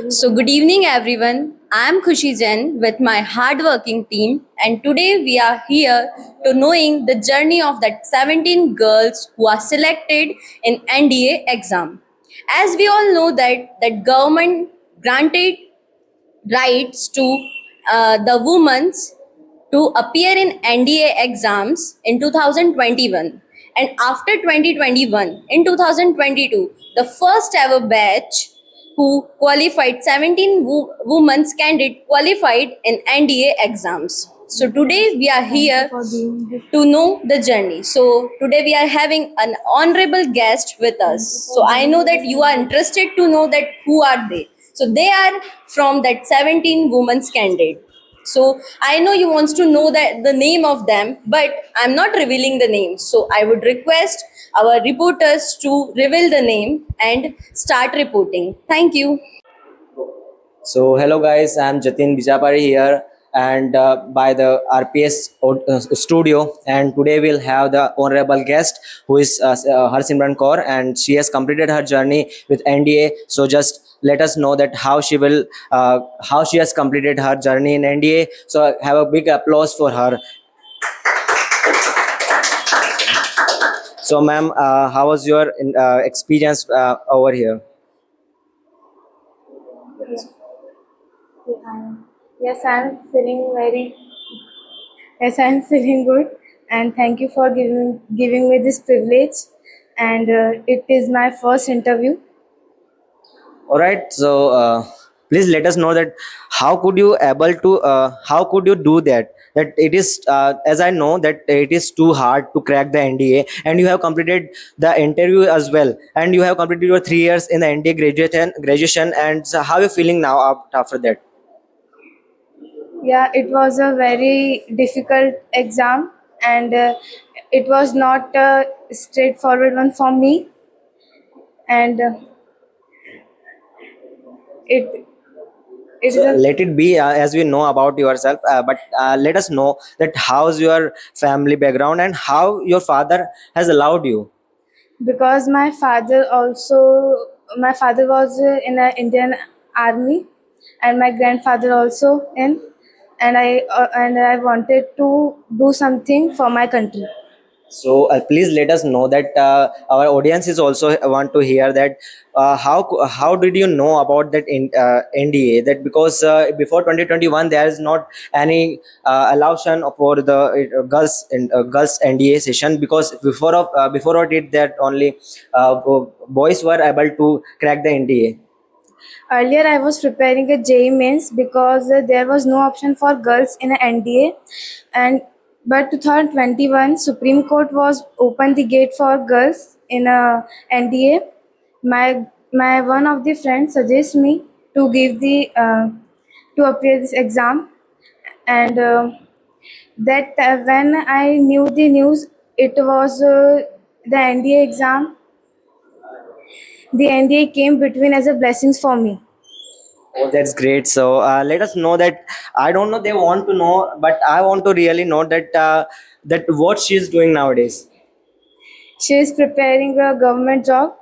So, good evening, everyone. I am Khushi Jain with my hardworking team, and today we are here to knowing the journey of that 17 girls who are selected in NDA exam. As we all know that government granted rights to the women to appear in NDA exams in 2021. And after 2021, in 2022, the first ever batch who qualified 17 women candidate qualified in NDA exams. So today we are here to know the journey. So today we are having an honorable guest with us. So I know that you are interested to know that who are they. So they are from that 17 women's candidate. So I know you wants to know that the name of them, but I'm not revealing the name. So I would request our reporters to reveal the name and start reporting. Thank you. So hello guys, I'm Jatin Bijapari here and by the RPS studio, and today we'll have the honorable guest who is Harsimran Kaur, and she has completed her journey with NDA. So just let us know that how she has completed her journey in NDA. So have a big applause for her. So ma'am, how was your experience over here? Yes, I'm feeling very. Yes, I'm feeling good, and thank you for giving me this privilege. And it is my first interview. All right. So please let us know that how could you do that? That it is as I know that it is too hard to crack the NDA, and you have completed the interview as well, and you have completed your 3 years in the NDA graduation. And so how are you feeling now after that? Yeah, it was a very difficult exam, and it was not a straightforward one for me. And it it is So a let it be as we know about yourself, but let us know that how's your family background and how your father has allowed you. because my father was in the Indian army, and my grandfather also in, and I wanted to do something for my country. So please let us know that our audience is also want to hear that how did you know about that NDA? That because before 2021 there is not any allocation for the girls NDA session, because before it that only boys were able to crack the NDA. Earlier, I was preparing a JEE mains because there was no option for girls in an NDA, and but 2021 Supreme Court was open the gate for girls in a NDA. My one of the friends suggests me to give the to appear this exam, and that when I knew the news, it was the NDA exam. The NDA came between as a blessings for me. Oh, that's great. So let us know that I don't know they want to know, but I want to really know that that what she is doing nowadays. She is preparing a government job.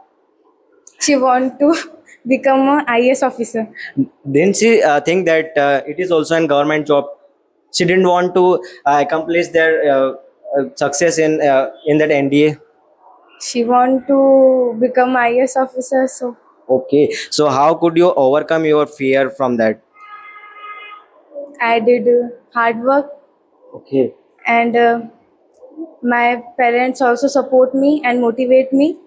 She want to become a IAS officer. Didn't she think that it is also a government job? She didn't want to accomplish their success in that NDA. She want to become IAS officer. So Okay, so how could you overcome your fear from that? I did hard work, Okay, and my parents also support me and motivate me.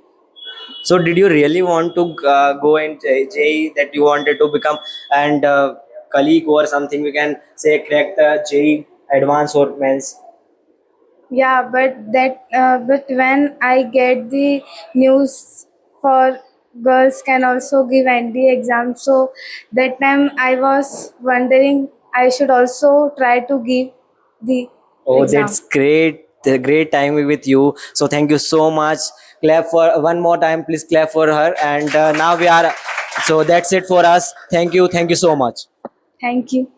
so did you really want to go in JE, that you wanted to become and colleague or something? We can say crack the JE advance or men's. Yeah, but when I get the news for girls can also give NDA exam, so that time I was wondering I should also try to give the Oh, exam. that's great. The great time with you. So thank you so much. Clap for one more time, please clap for her. And now we are. So that's it for us. Thank you. Thank you so much. Thank you.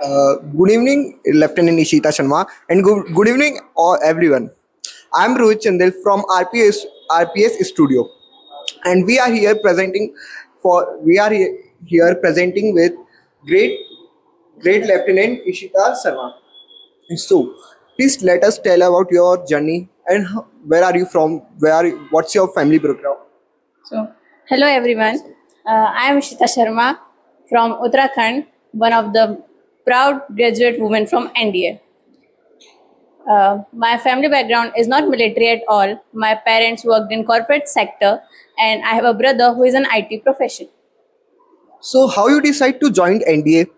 Good evening, Lieutenant Ishita Sharma, and good evening, all everyone. I'm Rohit Chandel from RPS Studio, and we are here here presenting with great Lieutenant Ishita Sharma. So, please let us tell about your journey and where are you from? What's your family background? So, hello everyone. I am Shita Sharma from Uttarakhand, one of the proud graduate women from NDA. My family background is not military at all. My parents worked in corporate sector, and I have a brother who is an IT profession. So, how you decide to join NDA?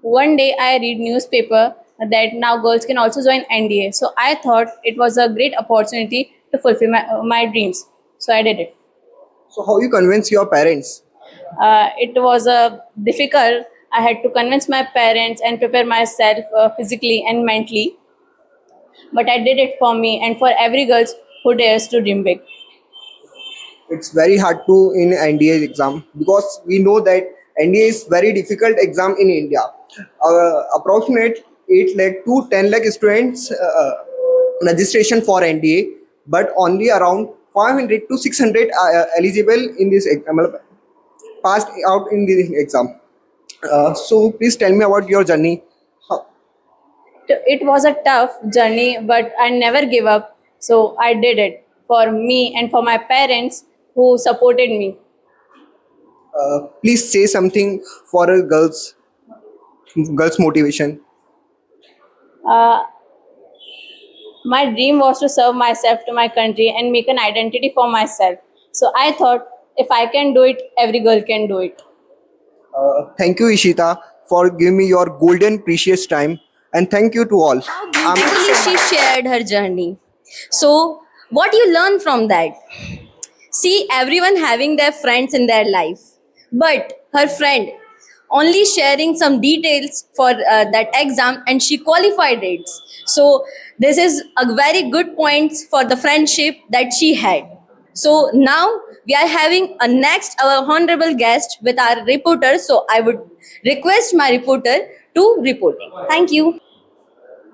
One day I read newspaper that now girls can also join NDA. So I thought it was a great opportunity to fulfill my dreams. So I did it. So, how you convince your parents? It was difficult. I had to convince my parents and prepare myself physically and mentally. But I did it for me and for every girl who dares to dream big. It's very hard to in NDA exam because we know that NDA is very difficult exam in India. Approximate 8 lakh to 10 lakh students registration for NDA, but only around 500 to 600 are eligible in this exam, passed out in this exam. So please tell me about your journey. It was a tough journey, but I never gave up. So I did it for me and for my parents who supported me. Please say something for girls motivation. Uh, my dream was to serve myself to my country and make an identity for myself. So I thought if I can do it, every girl can do it. Thank you, Ishita, for giving me your golden, precious time. And thank you to all. How beautifully she shared her journey. So, what you learn from that? See, everyone having their friends in their life, but her friend only sharing some details for that exam and she qualified it. So, this is a very good point for the friendship that she had. So, now we are having a next our honorable guest with our reporter. So, I would request my reporter to report it. Thank you.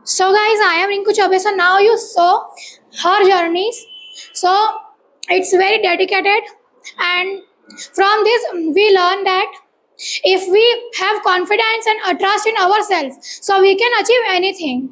So guys, I am Rinku Chaube. So now you saw her journeys. So it's very dedicated, and from this we learn that if we have confidence and a trust in ourselves, so we can achieve anything.